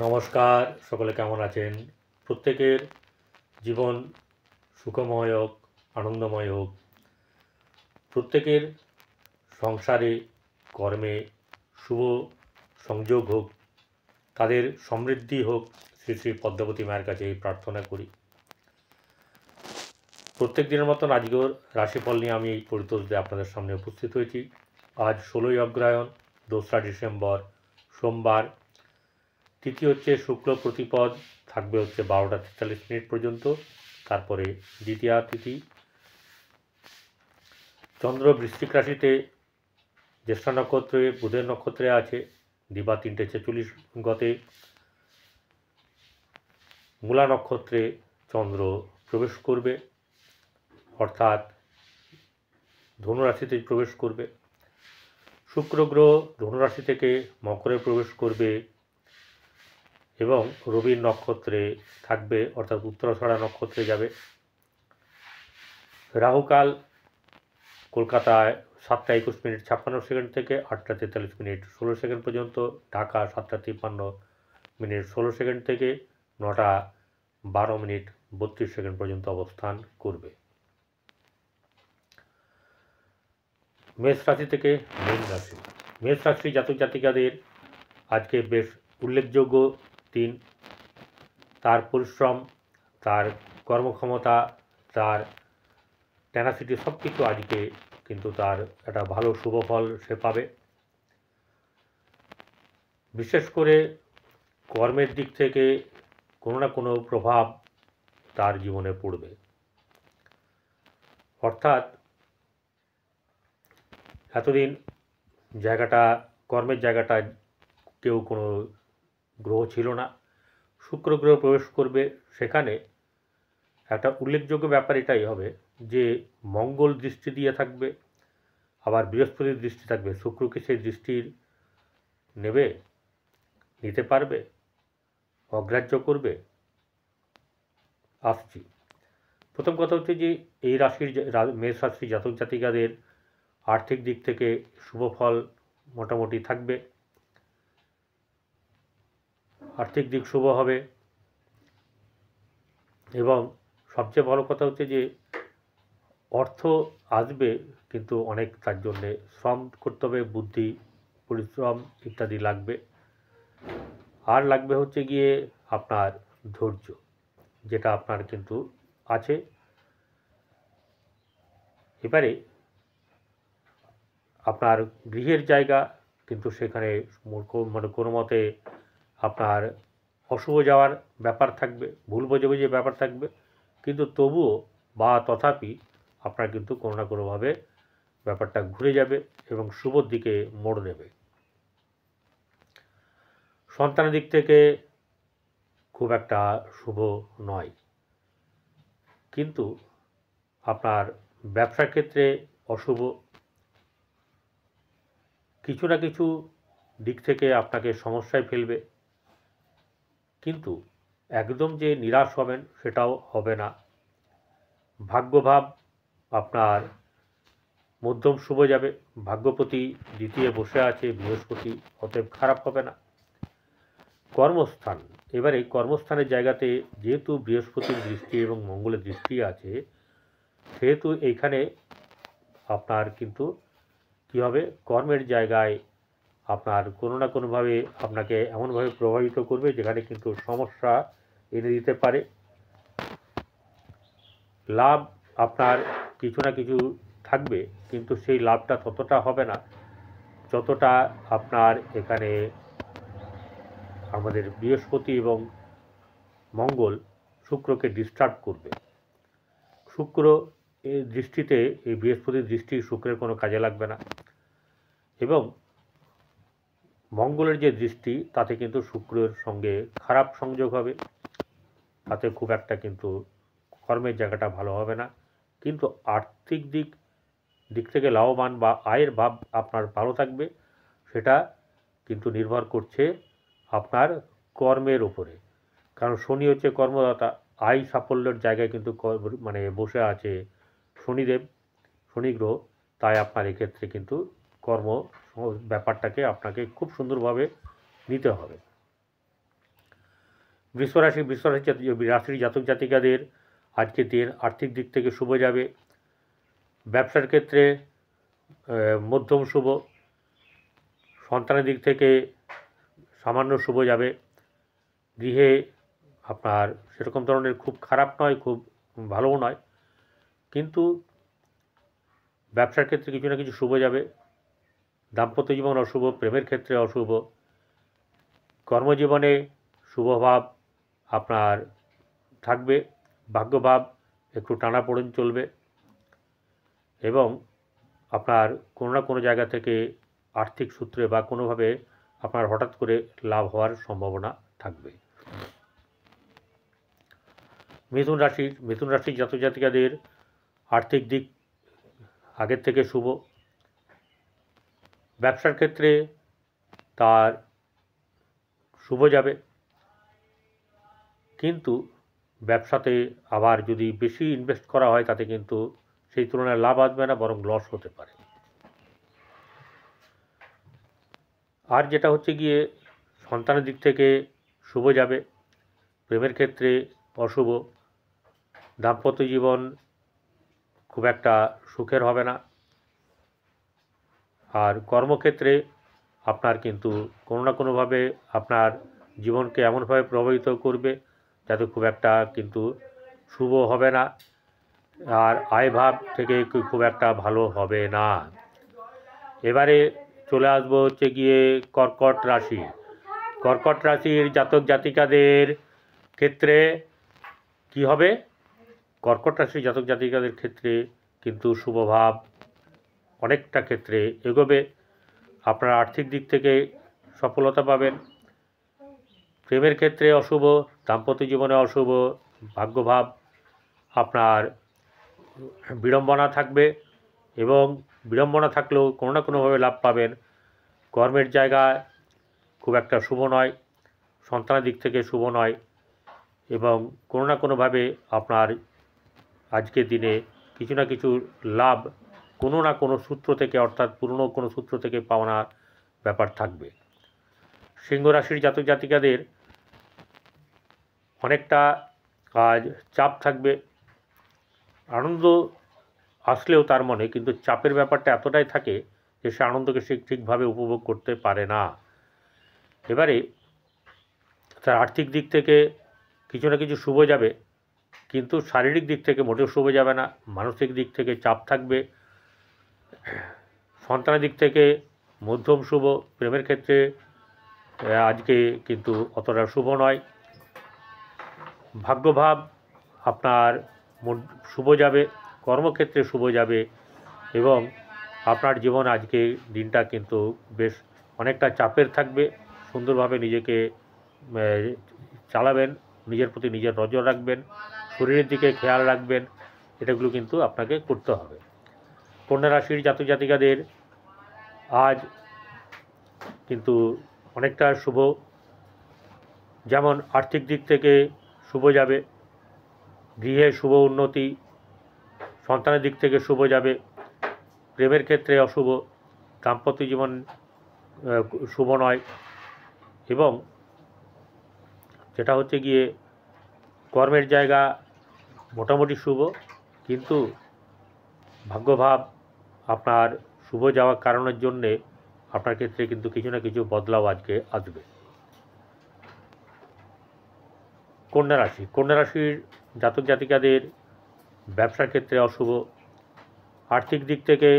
নমস্কার, সকলে কেমন আছেন? প্রত্যেকের জীবন সুখময় হোক, আনন্দময় হোক। প্রত্যেকের সংসারে, কর্মে শুভ সংযোগ হোক, তাদের সমৃদ্ধি হোক, শ্রী শ্রী পদ্মাবতী মায়ের কাছে এই প্রার্থনা করি। প্রত্যেক দিনের মতন আজকের রাশিফল নিয়ে আমি এই পরিতোষ দিয়ে আপনাদের সামনে উপস্থিত হয়েছি। আজ 16ই অগ্রহায়ণ, 2রা ডিসেম্বর, সোমবার। তিথি হচ্ছে শুক্ল প্রতিপদ, থাকবে হচ্ছে 12টা 43 পর্যন্ত। তারপরে দ্বিতীয়া তিথি। চন্দ্র বৃশ্চিক রাশিতে জ্যেষ্ঠা নক্ষত্রে বুধের নক্ষত্রে আছে। দিবা 3:46 গতে মূলা নক্ষত্রে চন্দ্র প্রবেশ করবে, অর্থাৎ ধনুরাশিতে প্রবেশ করবে। শুক্র গ্রহ ধনুরাশি থেকে মকরে প্রবেশ করবে এবং রবির নক্ষত্রে থাকবে, অর্থাৎ উত্তরাষাঢ়া নক্ষত্রে যাবে। রাহুকাল কলকাতায় 7:21:56 থেকে 8:43:16 পর্যন্ত, ঢাকা 7:53:16 থেকে 9:12:32 পর্যন্ত অবস্থান করবে। মেষ রাশি থেকে মীন রাশি। মেষ রাশি জাতক জাতিকাদের আজকে বেশ উল্লেখযোগ্য দিন। তার পরিশ্রম, তার কর্মক্ষমতা, তার টেনাসিটি সব কিছু আজকে কিন্তু তার একটা ভালো শুভ ফল সে পাবে। বিশেষ করে কর্মের দিক থেকে কোনো না কোনো প্রভাব তার জীবনে পড়বে, অর্থাৎ এতদিন জায়গাটা, কর্মের জায়গাটা কেউ কোনো গ্রহ ছিল না, শুক্র গ্রহ প্রবেশ করবে। সেখানে একটা উল্লেখযোগ্য ব্যাপার এটাই হবে যে মঙ্গল দৃষ্টি দিয়ে থাকবে, আবার বৃহস্পতির দৃষ্টি থাকবে। শুক্রকে সেই দৃষ্টির নেবে, নিতে পারবে, অগ্রাহ্য করবে? আসছি। প্রথম কথা হচ্ছে যে এই রাশির মেষ রাশির জাতক জাতিকাদের আর্থিক দিক থেকে শুভ ফল মোটামুটি থাকবে, আর্থিক দিক শুভ হবে। এবং সবচেয়ে বড় কথা হচ্ছে যে অর্থ আসবে, কিন্তু অনেক তার জন্যে শ্রম করতে হবে, বুদ্ধি, পরিশ্রম ইত্যাদি লাগবে। আর লাগবে হচ্ছে গিয়ে আপনার ধৈর্য, যেটা আপনার কিন্তু আছে। এবারে আপনার গৃহের জায়গা কিন্তু সেখানে মানে কোনো মতে আপনার অশুভ যাওয়ার ব্যাপার থাকবে, ভুল বোঝাবুঝির ব্যাপার থাকবে, কিন্তু তবুও বা তথাপি আপনার কিন্তু কোনো না কোনোভাবে ব্যাপারটা ঘুরে যাবে এবং শুভর দিকে মোড় নেবে। সন্তানের দিক থেকে খুব একটা শুভ নয়, কিন্তু আপনার ব্যবসার ক্ষেত্রে অশুভ। কিছু না কিছু দিক থেকে আপনাকে সমস্যায় ফেলবে, কিন্তু একদম যে নিরাশ হবেন সেটাও হবে না। ভাগ্যভাব আপনার মধ্যম শুভ যাবে, ভাগ্যপতি দ্বিতীয় বসে আছে বৃহস্পতি, অতএব খারাপ হবে না। কর্মস্থান, এবারে কর্মস্থানের জায়গাতে যেহেতু বৃহস্পতির দৃষ্টি এবং মঙ্গলের দৃষ্টি আছে, সেহেতু এইখানে আপনার কিন্তু কী হবে, কর্মের জায়গায় আপনার কোনো না কোনোভাবে আপনাকে এমনভাবে প্রভাবিত করবে যেখানে কিন্তু সমস্যা এনে দিতে পারে। লাভ আপনার কিছু না কিছু থাকবে, কিন্তু সেই লাভটা ততটা হবে না যতটা আপনার এখানে আমাদের বৃহস্পতি এবং মঙ্গল শুক্রকে ডিস্টার্ব করবে। শুক্র এই দৃষ্টিতে, এই বৃহস্পতির দৃষ্টি শুক্রের কোনো কাজে লাগবে না, এবং মঙ্গলের যে দৃষ্টি তাতে কিন্তু শুক্রের সঙ্গে খারাপ সংযোগ হবে, তাতে খুব একটা কিন্তু কর্মের জায়গাটা ভালো হবে না। কিন্তু আর্থিক দিক থেকে লাভবান বা আয়ের ভাব আপনার ভালো থাকবে, সেটা কিন্তু নির্ভর করছে আপনার কর্মের উপরে। কারণ শনি হচ্ছে কর্মদাতা, আয় সাফল্যের জায়গায় কিন্তু মানে বসে আছে শনিদেব, শনি গ্রহ। তাই আপনার এক্ষেত্রে কিন্তু কর্ম ব্যাপারটাকে আপনাকে খুব সুন্দরভাবে নিতে হবে। রাশির জাতক জাতিকাদের আজকের দিন আর্থিক দিক থেকে শুভ যাবে। ব্যবসার ক্ষেত্রে মধ্যম শুভ, সন্তানের দিক থেকে সামান্য শুভ যাবে। গৃহে আপনার সেরকম ধরনের খুব খারাপ নয়, খুব ভালোও নয়, কিন্তু ব্যবসার ক্ষেত্রে কিছু না কিছু শুভ যাবে। দাম্পত্য জীবন অশুভ, প্রেমের ক্ষেত্রে অশুভ, কর্মজীবনে শুভভাব আপনার থাকবে, ভাগ্যভাব একটু টানাপোড়েন চলবে এবং আপনার কোনো না কোনো জায়গা থেকে আর্থিক সূত্রে বা কোনোভাবে আপনার হঠাৎ করে লাভ হওয়ার সম্ভাবনা থাকবে। মিথুন রাশির জাতক জাতিকাদের আর্থিক দিক আগের থেকে শুভ। ব্যবসার ক্ষেত্রে তার শুভ যাবে, কিন্তু ব্যবসাতে আবার যদি বেশি ইনভেস্ট করা হয় তাতে কিন্তু সেই তুলনায় লাভ আসবে না, বরং লস হতে পারে। আর যেটা হচ্ছে গিয়ে সন্তানের দিক থেকে শুভ যাবে, প্রেমের ক্ষেত্রে অশুভ, দাম্পত্য জীবন খুব একটা সুখের হবে না। আর কর্মক্ষেত্রে আপনার কিন্তু কোনো না কোনোভাবে আপনার জীবনকে এমনভাবে প্রভাবিত করবে যাতে খুব একটা কিন্তু শুভ হবে না, আর আয়ভাব থেকে খুব একটা ভালো হবে না। এবারে চলে আসবো হচ্ছে গিয়ে কর্কট রাশি। কর্কট রাশির জাতক জাতিকাদের ক্ষেত্রে কি হবে? কর্কট রাশির জাতক জাতিকাদের ক্ষেত্রে কিন্তু শুভভাব অনেকটা ক্ষেত্রে এগোবে। আপনারা আর্থিক দিক থেকে সফলতা পাবেন। প্রেমের ক্ষেত্রে অশুভ, দাম্পত্য জীবনে অশুভ, ভাগ্যভাব আপনার বিড়ম্বনা থাকবে এবং বিড়ম্বনা থাকলেও কোনো না কোনোভাবে লাভ পাবেন। কর্মের জায়গায় খুব একটা শুভ নয়, সন্তানের দিক থেকে শুভ নয় এবং কোনো না কোনোভাবে আপনার আজকের দিনে কিছু না কিছু লাভ কোনো না কোনো সূত্র থেকে, অর্থাৎ পুরনো কোনো সূত্র থেকে পাওয়ার ব্যাপার থাকবে। সিংহ রাশির জাতক জাতিকাদের অনেকটা আজ চাপ থাকবে, আনন্দ আসলেও তার মনে কিন্তু চাপের ব্যাপারটা এতটাই থাকে যে সে আনন্দকে সে ঠিকভাবে উপভোগ করতে পারে না। এবারে তার আর্থিক দিক থেকে কিছু না কিছু শুভ যাবে, কিন্তু শারীরিক দিক থেকে মোটেও শুভ যাবে না। মানসিক দিক থেকে চাপ থাকবে। সন্তানের দিক থেকে মধ্যম শুভ, প্রেমের ক্ষেত্রে আজকে কিন্তু অতটা শুভ নয়। ভাগ্যভাব আপনার শুভ যাবে, কর্মক্ষেত্রে শুভ যাবে এবং আপনার জীবন আজকে দিনটা কিন্তু বেশ অনেকটা চাপের থাকবে। সুন্দরভাবে নিজেকে চালাবেন, নিজের প্রতি নিজের নজর রাখবেন, শরীরের দিকে খেয়াল রাখবেন, এটাগুলো কিন্তু আপনাকে করতে হবে। কন্যা রাশির জাতক জাতিকাদের আজ কিন্তু অনেকটা শুভ, যেমন আর্থিক দিক থেকে শুভ যাবে, গৃহে শুভ উন্নতি, সন্তানের দিক থেকে শুভ যাবে, প্রেমের ক্ষেত্রে অশুভ, দাম্পত্য জীবন শুভ নয় এবং যেটা হচ্ছে গিয়ে কর্মের জায়গা মোটামুটি শুভ, কিন্তু ভাগ্যভাব আপনার শুভ যাওয়ার কারণের জন্যে আপনার ক্ষেত্রে কিন্তু কিছু না কিছু বদলাও আজকে আসবে। কন্যা রাশির জাতক জাতিকাদের ব্যবসার ক্ষেত্রে অশুভ, আর্থিক দিক থেকে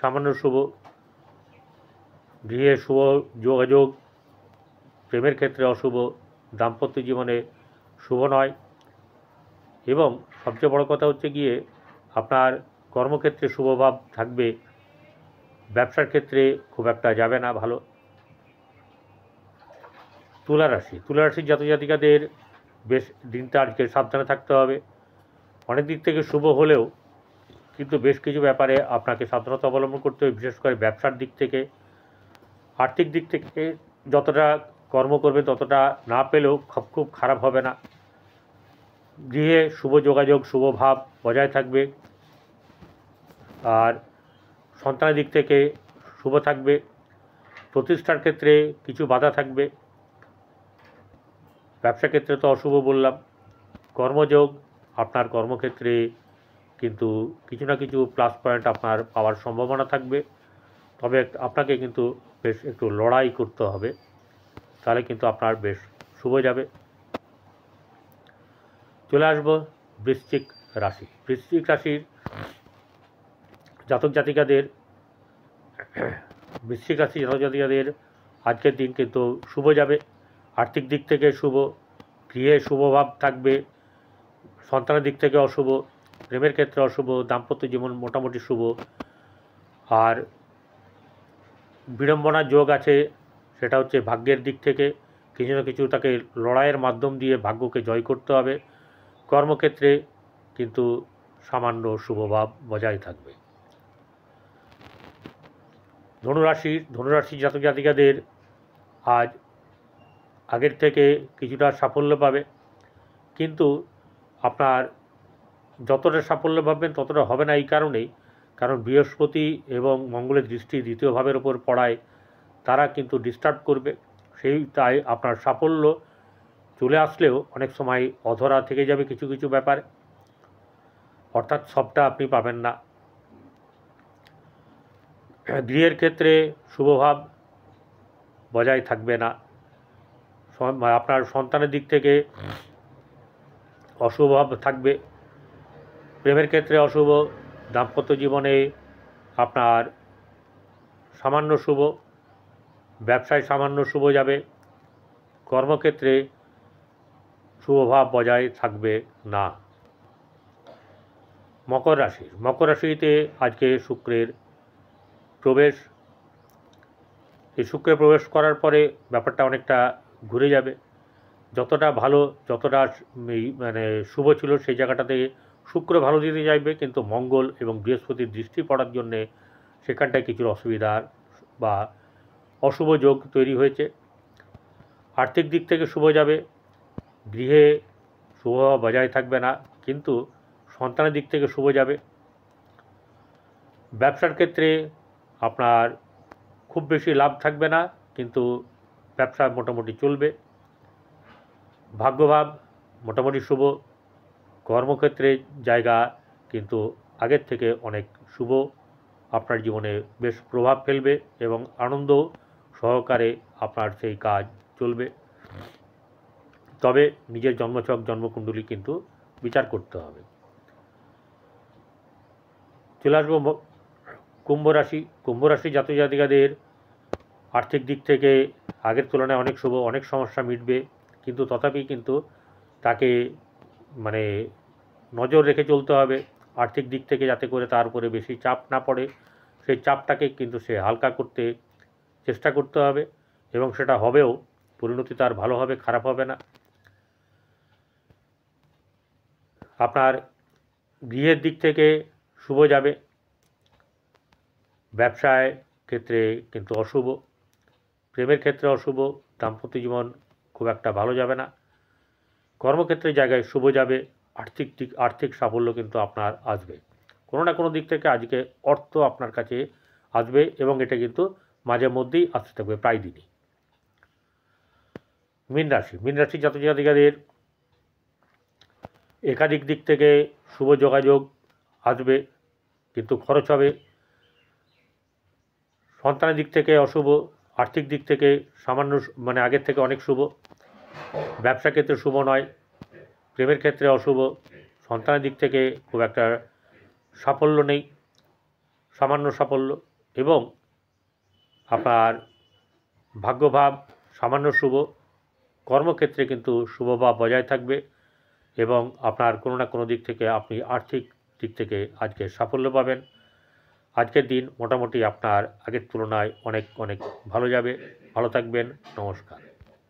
সামান্য শুভ, গৃহে শুভ যোগাযোগ, প্রেমের ক্ষেত্রে অশুভ, দাম্পত্য জীবনে শুভ নয় এবং সবচেয়ে বড় কথা হচ্ছে গিয়ে আপনার কর্মক্ষেত্রে শুভভাব থাকবে, ব্যবসার ক্ষেত্রে খুব একটা যাবে না ভালো। তুলা রাশির জাতক জাতিকাদের বেশ দিনটা আজকে সাবধানে থাকতে হবে। অনেক দিক থেকে শুভ হলেও কিন্তু বেশ কিছু ব্যাপারে আপনাকে সাবধানতা অবলম্বন করতে হবে, বিশেষ করে ব্যবসার দিক থেকে। আর্থিক দিক থেকে যতটা কর্ম করবে ততটা না পেলেও খুব খারাপ হবে না। গৃহে শুভ যোগাযোগ, শুভ ভাব বজায় থাকবে আর সন্তানের দিক থেকে শুভ থাকবে। প্রতিষ্ঠার ক্ষেত্রে কিছু বাধা থাকবে ব্যবসা ক্ষেত্রে তো অশুভ বললাম। কর্মযোগ, আপনার কর্মক্ষেত্রে কিন্তু কিছু না কিছু প্লাস পয়েন্ট আপনার পাওয়ার সম্ভাবনা থাকবে, তবে আপনাকে কিন্তু বেশ একটু লড়াই করতে হবে, তাহলে কিন্তু আপনার বেশ শুভ যাবে। চলে আসবো বৃশ্চিক রাশি। বৃশ্চিক রাশির জাতক জাতিকাদের আজকের দিন কিন্তু শুভ যাবে। আর্থিক দিক থেকে শুভ, গৃহে শুভভাব থাকবে, সন্তানের দিক থেকে অশুভ, প্রেমের ক্ষেত্রে অশুভ, দাম্পত্য জীবন মোটামুটি শুভ। আর বিড়ম্বনার যোগ আছে, সেটা হচ্ছে ভাগ্যের দিক থেকে কিছু না কিছু তাকে লড়াইয়ের মাধ্যম দিয়ে ভাগ্যকে জয় করতে হবে। কর্মক্ষেত্রে কিন্তু সামান্য শুভভাব বজায় থাকবে। ধনুরাশির জাতক জাতিকাদের আজ আগের থেকে কিছুটা সাফল্য পাবে, কিন্তু আপনার যতটা সাফল্য পাবেন ততটা হবে না এই কারণেই, কারণ বৃহস্পতি এবং মঙ্গলের দৃষ্টি দ্বিতীয় ভাবের ওপর পড়ায় তারা কিন্তু ডিস্টার্ব করবে। তাই আপনার সাফল্য চলে আসলেও অনেক সময় অধরা থেকে যাবে কিছু কিছু ব্যাপারে, অর্থাৎ সবটা আপনি পাবেন না। গৃহের ক্ষেত্রে শুভভাব বজায় থাকবে না। আপনার সন্তানের দিক থেকে অশুভভাব থাকবে। প্রেমের ক্ষেত্রে অশুভ, দাম্পত্য জীবনে আপনার সামান্য শুভ, ব্যবসায় সামান্য শুভ যাবে। কর্মক্ষেত্রে শুভভাব বজায় থাকবে না। মকর রাশিতে আজকে শুক্রের প্রবেশ। এই শুক্রে প্রবেশ করার পরে ব্যাপারটা অনেকটা ঘুরে যাবে। যতটা ভালো, যতটা মানে শুভ ছিল সেই জায়গাটাতে শুক্র ভালো দিতে চাইবে, কিন্তু মঙ্গল এবং বৃহস্পতির দৃষ্টি পড়ার জন্যে সেখানটায় কিছু অসুবিধার বা অশুভ যোগ তৈরি হয়েছে। আর্থিক দিক থেকে শুভ যাবে, গৃহে শুভ বজায় থাকবে না, কিন্তু সন্তানের দিক থেকে শুভ যাবে। ব্যবসার ক্ষেত্রে আপনার খুব বেশি লাভ থাকবে না, কিন্তু ব্যবসা মোটামুটি চলবে। ভাগ্যভাব মোটামুটি শুভ, কর্মক্ষেত্রে জায়গা কিন্তু আগের থেকে অনেক শুভ, আপনার জীবনে বেশ প্রভাব ফেলবে এবং আনন্দ সহকারে আপনার সেই কাজ চলবে। তবে নিজের জন্মছক জন্মকুণ্ডলী কিন্তু বিচার করতে হবে। চলে আসবো কুম্ভ রাশি জাতক জাতিকাদের আর্থিক দিক থেকে আগের তুলনায় অনেক শুভ, অনেক সমস্যা মিটবে, কিন্তু তথাপি কিন্তু তাকে মানে নজর রেখে চলতে হবে আর্থিক দিক থেকে, যাতে করে তার উপরে বেশি চাপ না পড়ে। সেই চাপটাকে কিন্তু সে হালকা করতে চেষ্টা করতে হবে, এবং সেটা হবেও, পরিণতি তার ভালো হবে, খারাপ হবে না। আপনার গৃহের দিক থেকে শুভ যাবে, ব্যবসায় ক্ষেত্রে কিন্তু অশুভ, প্রেমের ক্ষেত্রে অশুভ, দাম্পত্য জীবন খুব একটা ভালো যাবে না। কর্মক্ষেত্রের জায়গায় শুভ যাবে, আর্থিক সাফল্য কিন্তু আপনার আসবে। কোনো না কোনো দিক থেকে আজকে অর্থ আপনার কাছে আসবে, এবং এটা কিন্তু মাঝে মধ্যেই আসতে থাকবে, প্রায় দিনই। মীন রাশি জাতক জাতিকাদের একাধিক দিক থেকে শুভ যোগাযোগ আসবে, কিন্তু খরচ হবে। সন্তানের দিক থেকে অশুভ, আর্থিক দিক থেকে সামান্য মানে আগের থেকে অনেক শুভ, ব্যবসা ক্ষেত্রে শুভ নয়, প্রেমের ক্ষেত্রে অশুভ, সন্তানের দিক থেকে খুব একটা সাফল্য নেই, সামান্য সাফল্য, এবং আপনার ভাগ্যভাব সামান্য শুভ, কর্মক্ষেত্রে কিন্তু শুভভাব বজায় থাকবে, এবং আপনার কোনো না কোনো দিক থেকে আপনি আর্থিক দিক থেকে আজকে সাফল্য পাবেন। আজকের দিন মোটামুটি আপনার আগের তুলনায় অনেক ভালো যাবে। ভালো থাকবেন, নমস্কার।